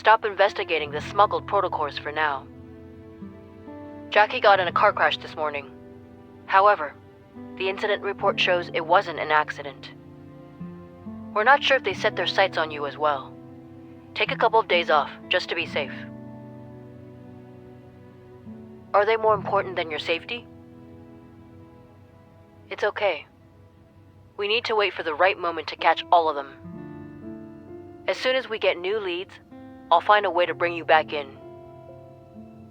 stop investigating the smuggled protocors for now. Jackie got in a car crash this morning. However, the incident report shows it wasn't an accident. We're not sure if they set their sights on you as well. Take a couple of days off, just to be safe. Are they more important than your safety? It's okay. We need to wait for the right moment to catch all of them. As soon as we get new leads, I'll find a way to bring you back in.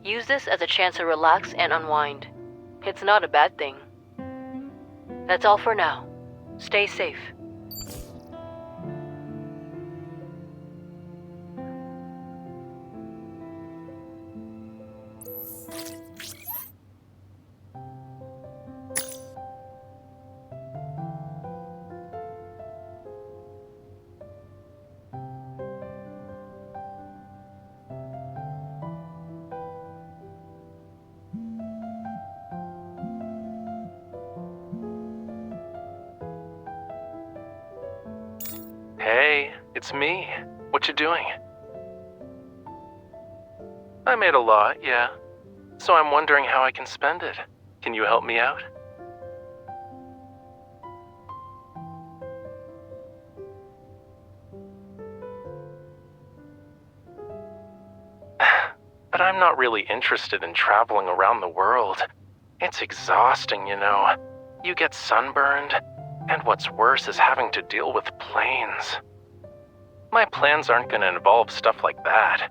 Use this as a chance to relax and unwind. It's not a bad thing. That's all for now. Stay safe. Hey, it's me. What you doing? I made a lot, yeah. So I'm wondering how I can spend it. Can you help me out? But I'm not really interested in traveling around the world. It's exhausting, you know. You get sunburned, and what's worse is having to deal with planes. My plans aren't going to involve stuff like that.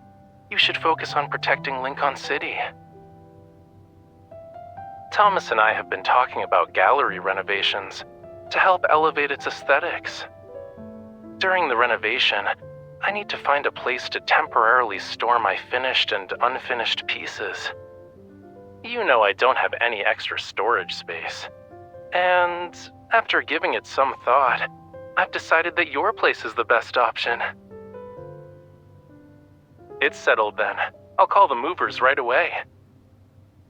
You should focus on protecting Lincoln City. Thomas and I have been talking about gallery renovations to help elevate its aesthetics. During the renovation, I need to find a place to temporarily store my finished and unfinished pieces. You know I don't have any extra storage space. And after giving it some thought, I've decided that your place is the best option. It's settled then. I'll call the movers right away.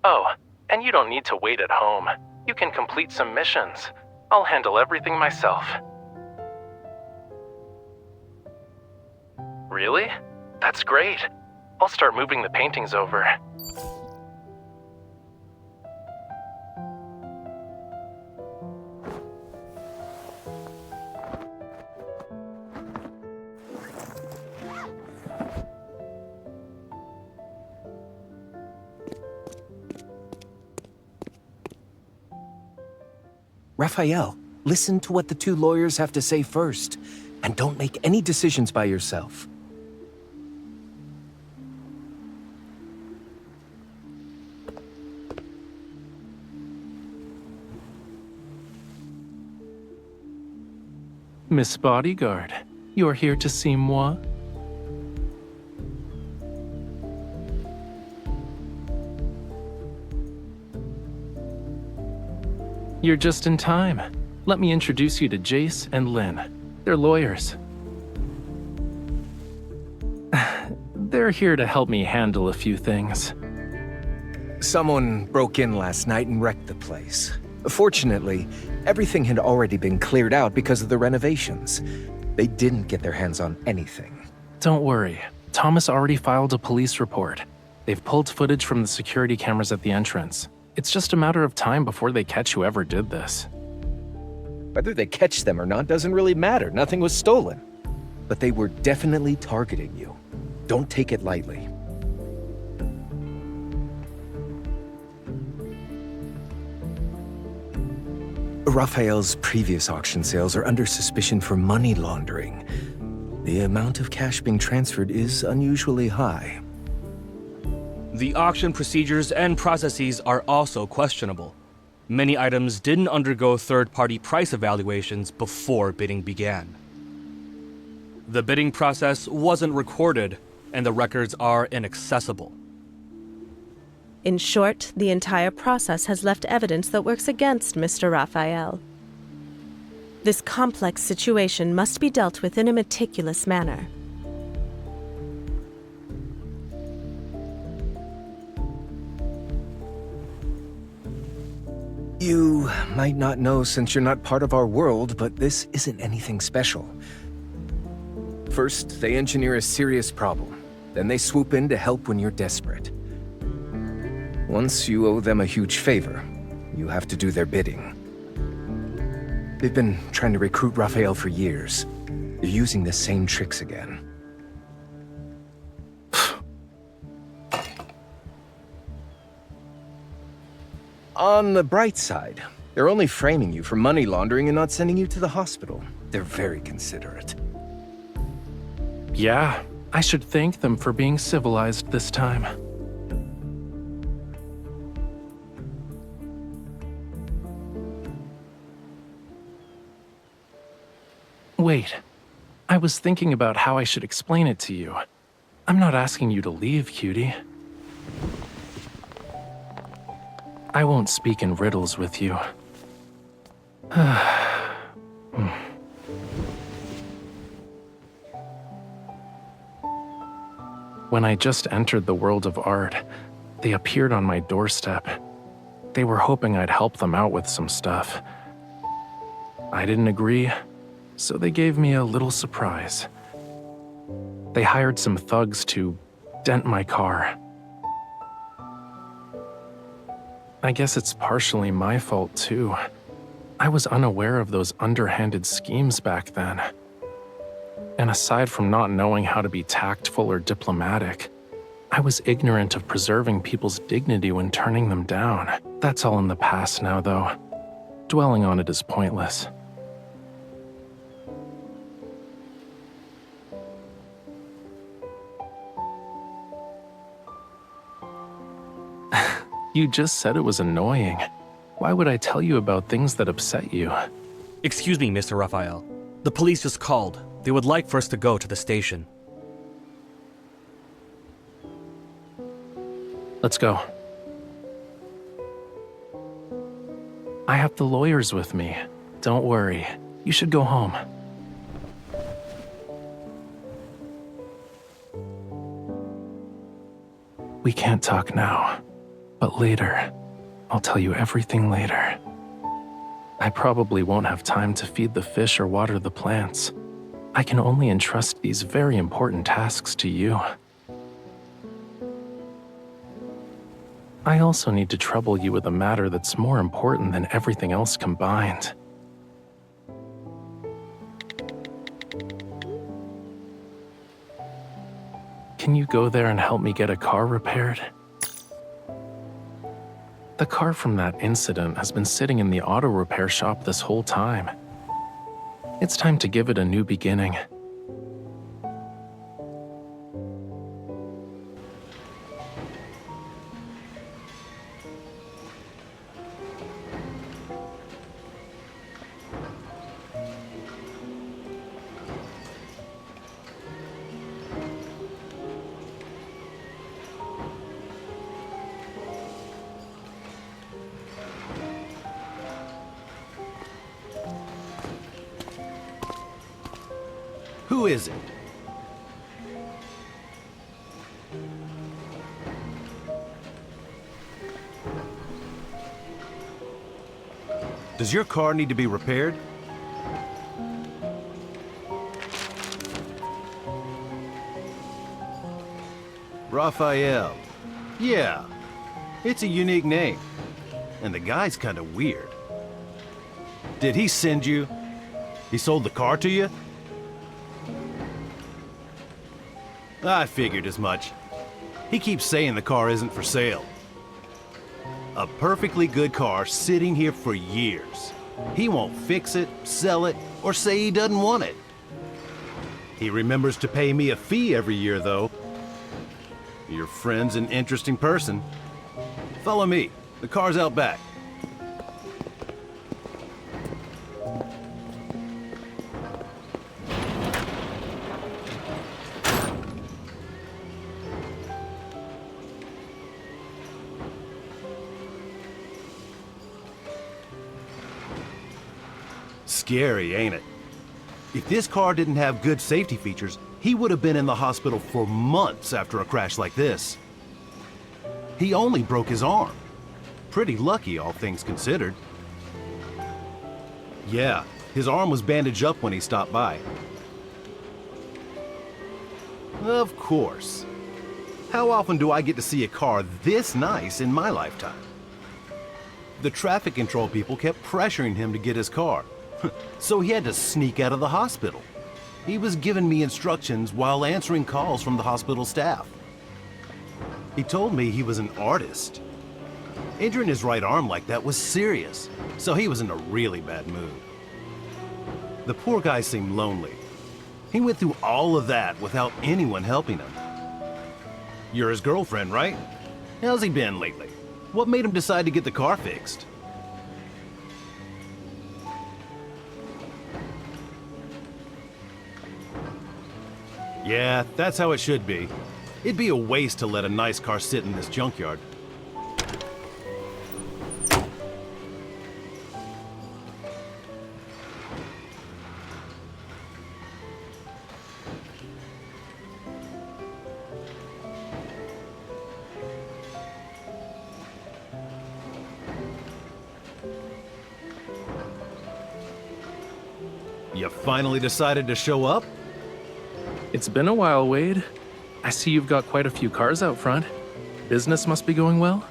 Oh, and you don't need to wait at home. You can complete some missions. I'll handle everything myself. Really? That's great. I'll start moving the paintings over. Rafayel, listen to what the two lawyers have to say first, and don't make any decisions by yourself. Miss Bodyguard, you're here to see moi? You're just in time. Let me introduce you to Jace and Lynn. They're lawyers. They're here to help me handle a few things. Someone broke in last night and wrecked the place. Fortunately, everything had already been cleared out because of the renovations. They didn't get their hands on anything. Don't worry. Thomas already filed a police report. They've pulled footage from the security cameras at the entrance. It's just a matter of time before they catch whoever did this. Whether they catch them or not doesn't really matter. Nothing was stolen. But they were definitely targeting you. Don't take it lightly. Raphael's previous auction sales are under suspicion for money laundering. The amount of cash being transferred is unusually high. The auction procedures and processes are also questionable. Many items didn't undergo third-party price evaluations before bidding began. The bidding process wasn't recorded, and the records are inaccessible. In short, the entire process has left evidence that works against Mr. Rafayel. This complex situation must be dealt with in a meticulous manner. You might not know since you're not part of our world, but this isn't anything special. First, they engineer a serious problem. Then they swoop in to help when you're desperate. Once you owe them a huge favor, you have to do their bidding. They've been trying to recruit Rafayel for years. They're using the same tricks again. On the bright side, they're only framing you for money laundering and not sending you to the hospital. They're very considerate. Yeah, I should thank them for being civilized this time. Wait, I was thinking about how I should explain it to you. I'm not asking you to leave, cutie. I won't speak in riddles with you. When I just entered the world of art, they appeared on my doorstep. They were hoping I'd help them out with some stuff. I didn't agree, so they gave me a little surprise. They hired some thugs to dent my car. I guess it's partially my fault, too. I was unaware of those underhanded schemes back then. And aside from not knowing how to be tactful or diplomatic, I was ignorant of preserving people's dignity when turning them down. That's all in the past now, though. Dwelling on it is pointless. You just said it was annoying. Why would I tell you about things that upset you? Excuse me, Mr. Rafayel. The police just called. They would like for us to go to the station. Let's go. I have the lawyers with me. Don't worry. You should go home. We can't talk now, but later. I'll tell you everything later. I probably won't have time to feed the fish or water the plants. I can only entrust these very important tasks to you. I also need to trouble you with a matter that's more important than everything else combined. Can you go there and help me get a car repaired? The car from that incident has been sitting in the auto repair shop this whole time. It's time to give it a new beginning. Who is it? Does your car need to be repaired? Raphael. Yeah, it's a unique name. And the guy's kind of weird. Did he send you? He sold the car to you? I figured as much. He keeps saying the car isn't for sale. A perfectly good car sitting here for years. He won't fix it, sell it, or say he doesn't want it. He remembers to pay me a fee every year, though. Your friend's an interesting person. Follow me. The car's out back. Scary, ain't it? If this car didn't have good safety features, he would have been in the hospital for months after a crash like this. He only broke his arm. Pretty lucky, all things considered. Yeah, his arm was bandaged up when he stopped by. Of course. How often do I get to see a car this nice in my lifetime? The traffic control people kept pressuring him to get his car, so he had to sneak out of the hospital. He was giving me instructions while answering calls from the hospital staff. He told me he was an artist. Injuring his right arm like that was serious, so he was in a really bad mood. The poor guy seemed lonely. He went through all of that without anyone helping him. You're his girlfriend, right? How's he been lately? What made him decide to get the car fixed? Yeah, that's how it should be. It'd be a waste to let a nice car sit in this junkyard. You finally decided to show up? It's been a while, Wade. I see you've got quite a few cars out front. Business must be going well?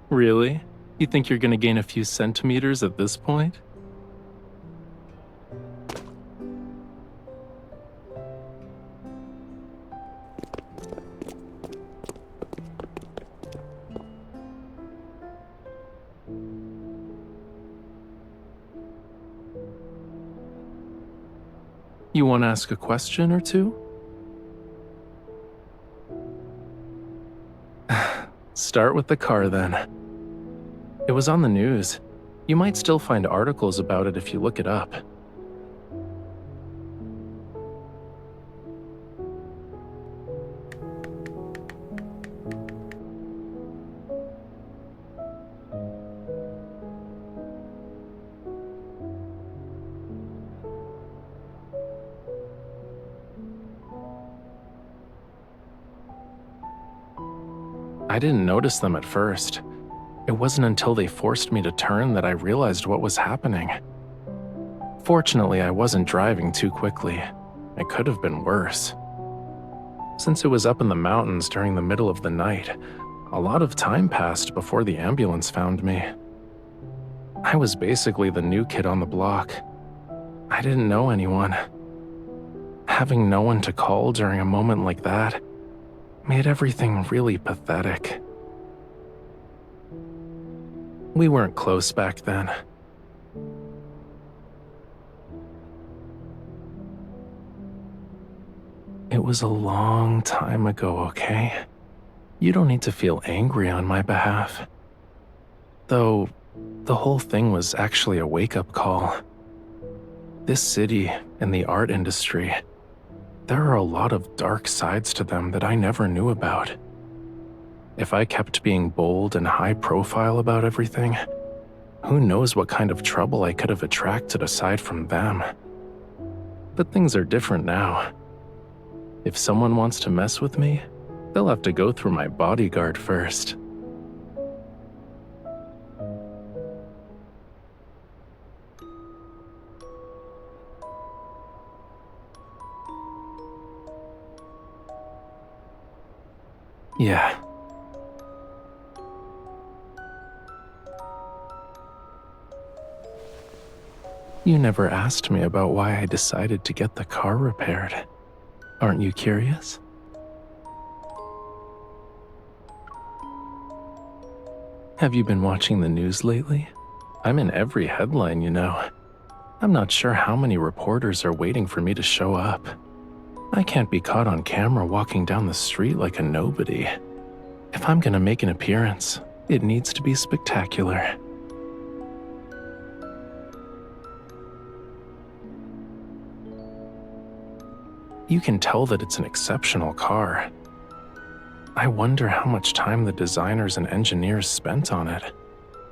Really? You think you're gonna gain a few centimeters at this point? You want to ask a question or two? Start with the car then. It was on the news. You might still find articles about it if you look it up. I didn't notice them at first. It wasn't until they forced me to turn that I realized what was happening. Fortunately, I wasn't driving too quickly. It could have been worse. Since it was up in the mountains during the middle of the night, a lot of time passed before the ambulance found me. I was basically the new kid on the block. I didn't know anyone. Having no one to call during a moment like that made everything really pathetic. We weren't close back then. It was a long time ago, okay? You don't need to feel angry on my behalf. Though, the whole thing was actually a wake-up call. This city and the art industry, there are a lot of dark sides to them that I never knew about. If I kept being bold and high profile about everything, who knows what kind of trouble I could have attracted aside from them. But things are different now. If someone wants to mess with me, they'll have to go through my bodyguard first. Yeah. You never asked me about why I decided to get the car repaired. Aren't you curious? Have you been watching the news lately? I'm in every headline, you know. I'm not sure how many reporters are waiting for me to show up. I can't be caught on camera walking down the street like a nobody. If I'm gonna make an appearance, It needs to be spectacular. You can tell that it's an exceptional car. I wonder how much time the designers and engineers spent on it.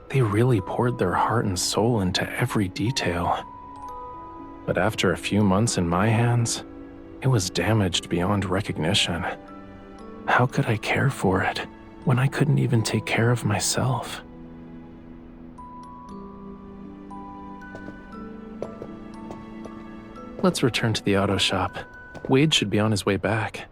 They really poured their heart and soul into every detail. But after a few months in my hands, it was damaged beyond recognition. How could I care for it when I couldn't even take care of myself? Let's return to the auto shop. Wade should be on his way back.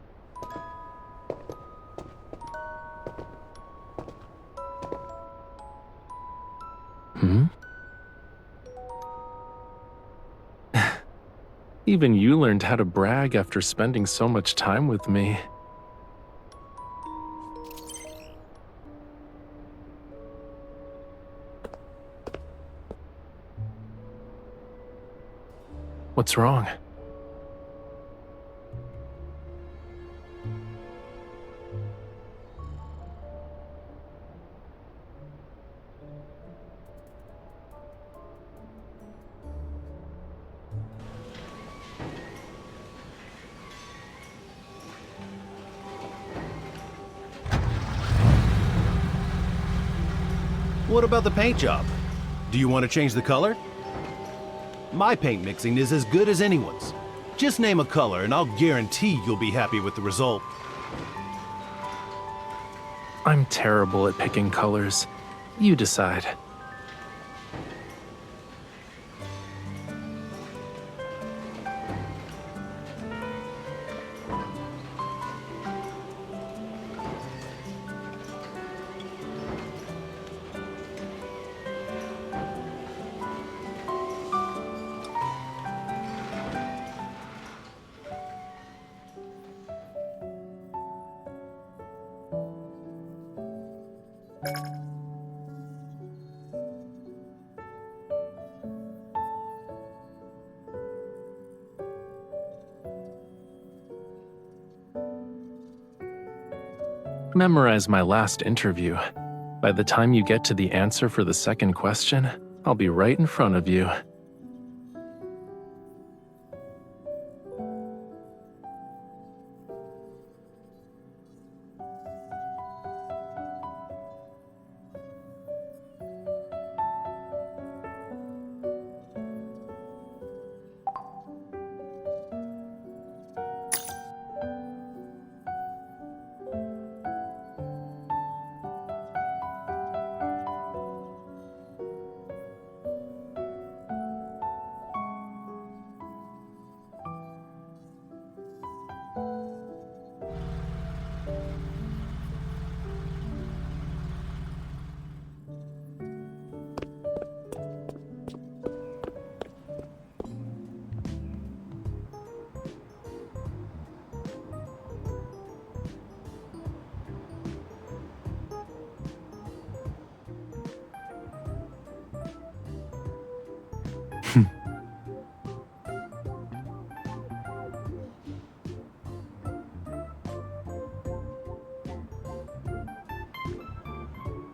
Even you learned how to brag after spending so much time with me. What's wrong? What about the paint job? Do you want to change the color? My paint mixing is as good as anyone's. Just name a color and I'll guarantee you'll be happy with the result. I'm terrible at picking colors. You decide. Memorize my last interview. By the time you get to the answer for the second question, I'll be right in front of you.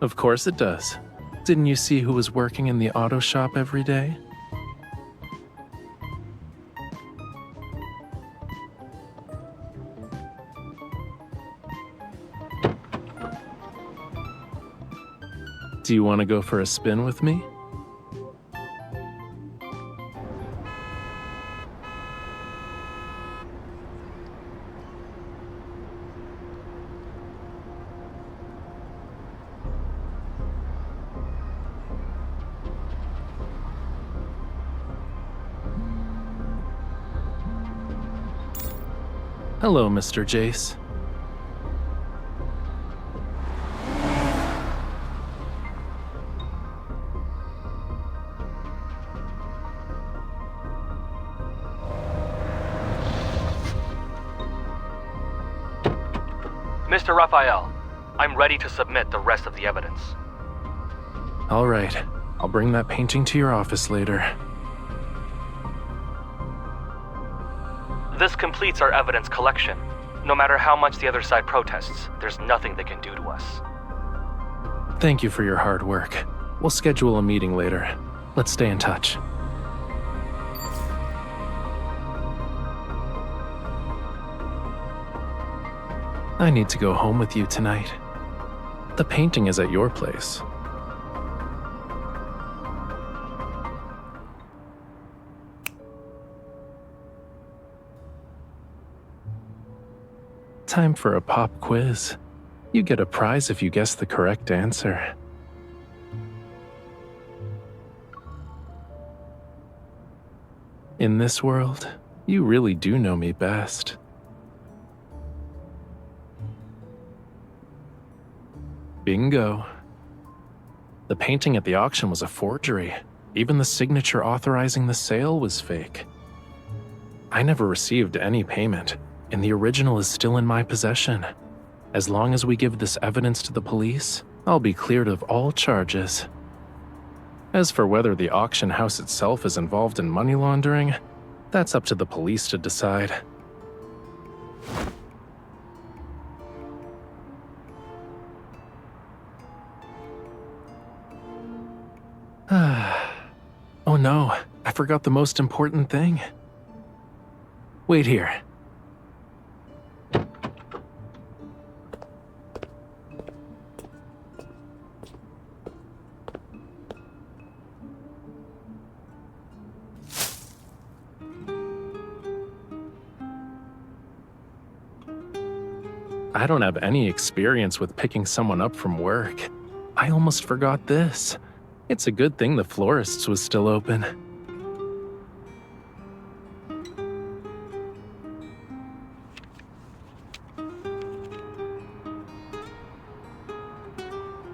Of course it does. Didn't you see who was working in the auto shop every day? Do you want to go for a spin with me? Hello, Mr. Jace. Mr. Rafayel, I'm ready to submit the rest of the evidence. All right, I'll bring that painting to your office later. This completes our evidence collection. No matter how much the other side protests, there's nothing they can do to us. Thank you for your hard work. We'll schedule a meeting later. Let's stay in touch. I need to go home with you tonight. The painting is at your place. Time for a pop quiz. You get a prize if you guess the correct answer. In this world, you really do know me best. Bingo. The painting at the auction was a forgery. Even the signature authorizing the sale was fake. I never received any payment, and the original is still in my possession. As long as we give this evidence to the police, I'll be cleared of all charges. As for whether the auction house itself is involved in money laundering, that's up to the police to decide. Oh no, I forgot the most important thing. Wait here. I don't have any experience with picking someone up from work. I almost forgot this. It's a good thing the florist's was still open.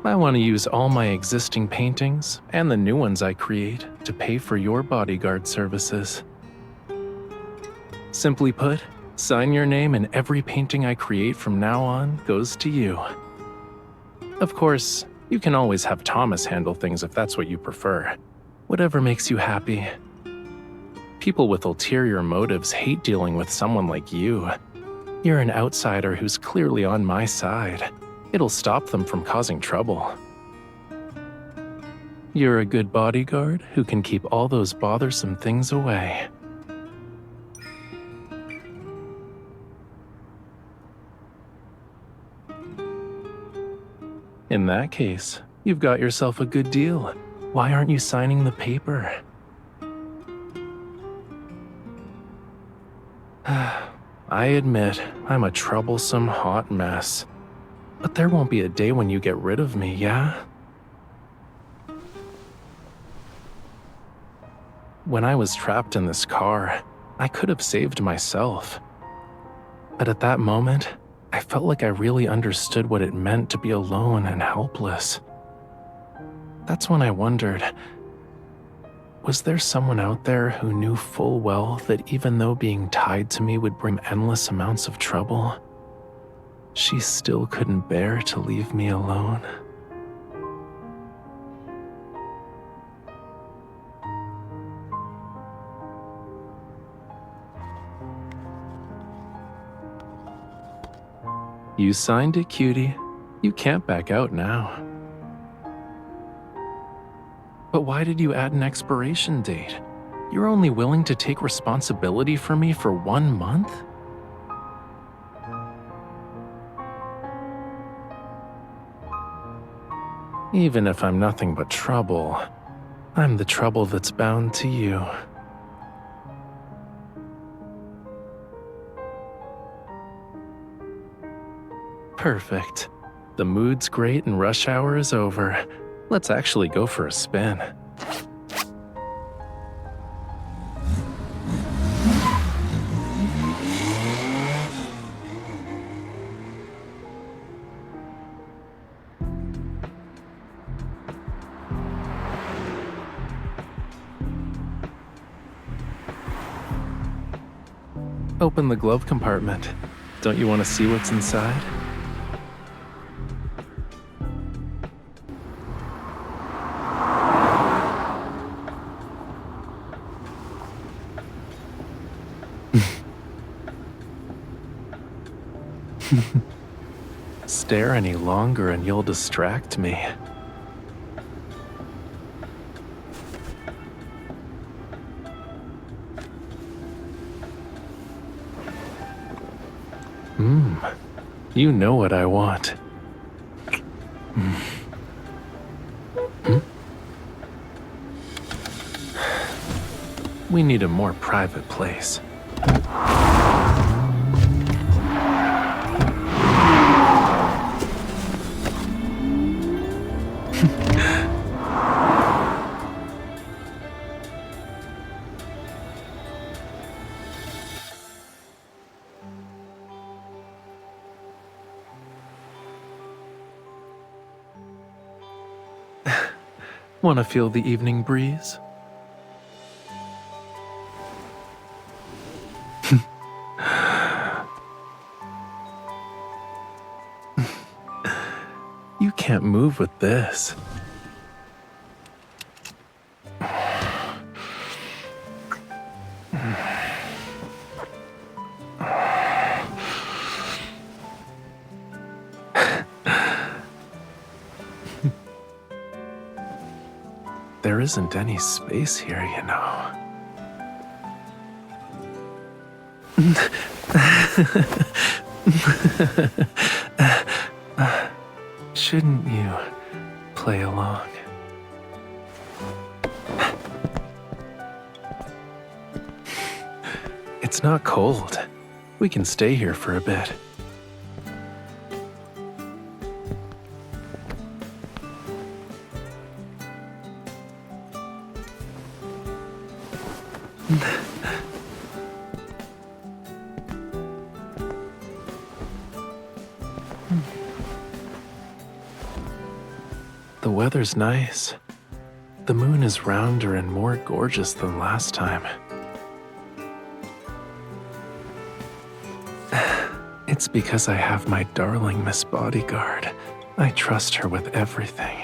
I want to use all my existing paintings and the new ones I create to pay for your bodyguard services. Simply put, sign your name and every painting I create from now on goes to you. Of course, you can always have Thomas handle things if that's what you prefer. Whatever makes you happy. People with ulterior motives hate dealing with someone like you. You're an outsider who's clearly on my side. It'll stop them from causing trouble. You're a good bodyguard who can keep all those bothersome things away. In that case, you've got yourself a good deal. Why aren't you signing the paper? I admit, I'm a troublesome hot mess. But there won't be a day when you get rid of me, yeah? When I was trapped in this car, I could have saved myself. But at that moment, I felt like I really understood what it meant to be alone and helpless. That's when I wondered, was there someone out there who knew full well that even though being tied to me would bring endless amounts of trouble, she still couldn't bear to leave me alone? You signed it, cutie. You can't back out now. But why did you add an expiration date? You're only willing to take responsibility for me for 1 month? Even if I'm nothing but trouble, I'm the trouble that's bound to you. Perfect. The mood's great and rush hour is over. Let's actually go for a spin. Open the glove compartment. Don't you want to see what's inside? Stare any longer and you'll distract me. You know what I want. We need a more private place. Want to feel the evening breeze? You can't move with this. There isn't any space here, you know. Shouldn't you play along? It's not cold. We can stay here for a bit. The weather's nice. The moon is rounder and more gorgeous than last time. It's because I have my darling Miss Bodyguard. I trust her with everything.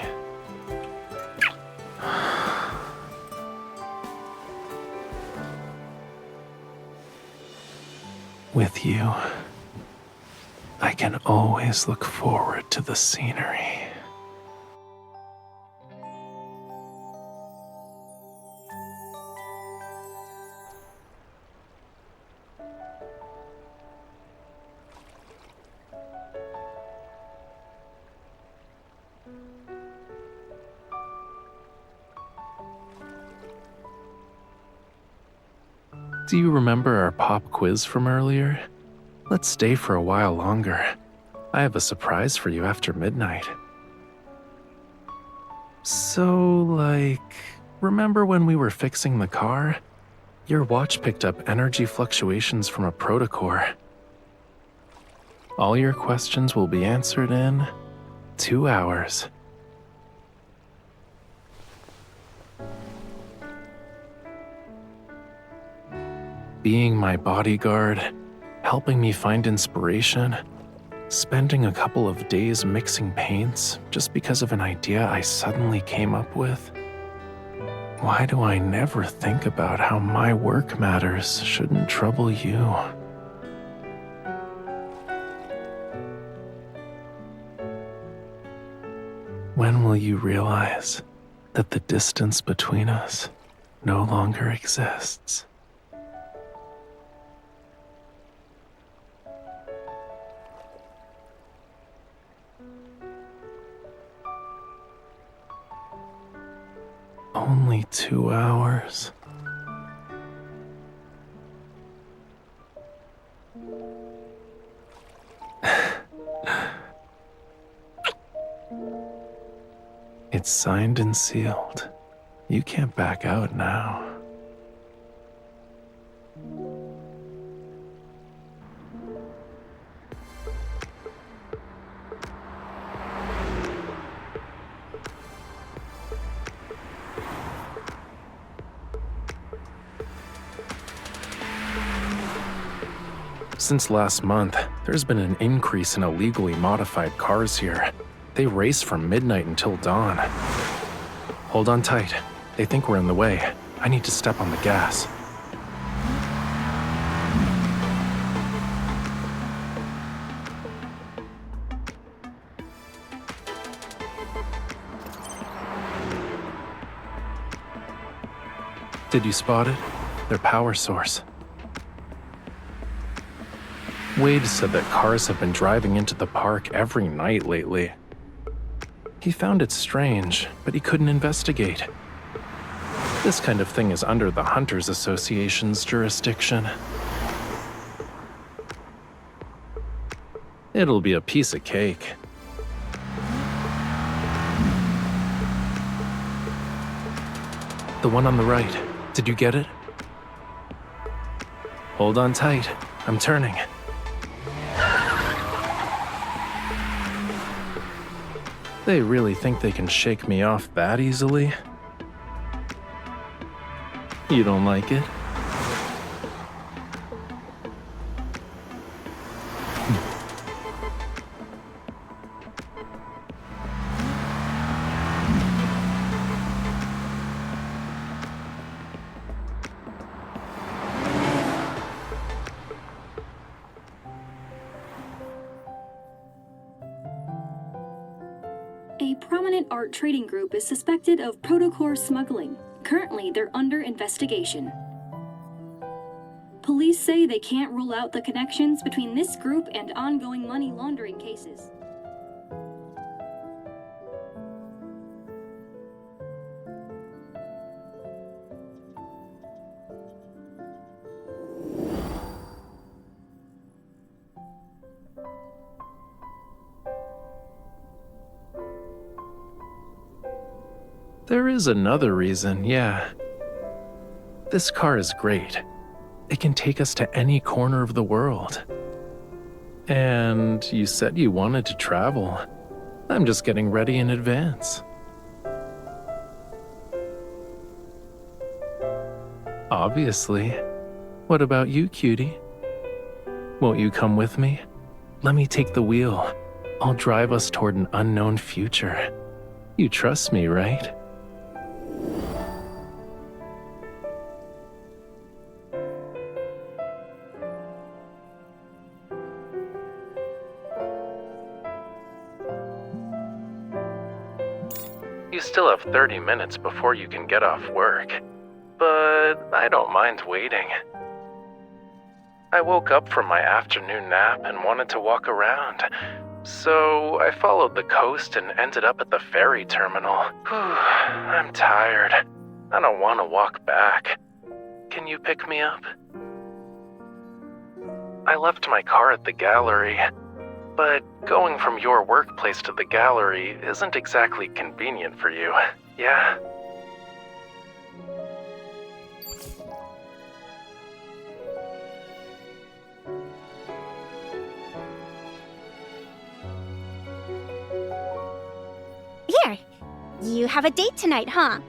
With you, I can always look forward to the scenery. Do you remember our pop quiz from earlier? Let's stay for a while longer. I have a surprise for you after midnight. So, remember when we were fixing the car? Your watch picked up energy fluctuations from a protocore. All your questions will be answered in 2 hours. Being my bodyguard, helping me find inspiration, spending a couple of days mixing paints just because of an idea I suddenly came up with. Why do I never think about how my work matters shouldn't trouble you? When will you realize that the distance between us no longer exists? Only 2 hours. It's signed and sealed. You can't back out now. Since last month, there's been an increase in illegally modified cars here. They race from midnight until dawn. Hold on tight. They think we're in the way. I need to step on the gas. Did you spot it? Their power source. Wade said that cars have been driving into the park every night lately. He found it strange, but he couldn't investigate. This kind of thing is under the Hunters Association's jurisdiction. It'll be a piece of cake. The one on the right. Did you get it? Hold on tight. I'm turning. They really think they can shake me off that easily? You don't like it? A prominent art trading group is suspected of protocore smuggling. Currently, they're under investigation. Police say they can't rule out the connections between this group and ongoing money laundering cases. There is another reason, yeah. This car is great. It can take us to any corner of the world. And you said you wanted to travel. I'm just getting ready in advance. Obviously. What about you, cutie? Won't you come with me? Let me take the wheel. I'll drive us toward an unknown future. You trust me, right? You still have 30 minutes before you can get off work, but I don't mind waiting. I woke up from my afternoon nap and wanted to walk around, so I followed the coast and ended up at the ferry terminal. I'm tired. I don't want to walk back. Can you pick me up? I left my car at the gallery. But going from your workplace to the gallery isn't exactly convenient for you, yeah? Here, you have a date tonight, huh?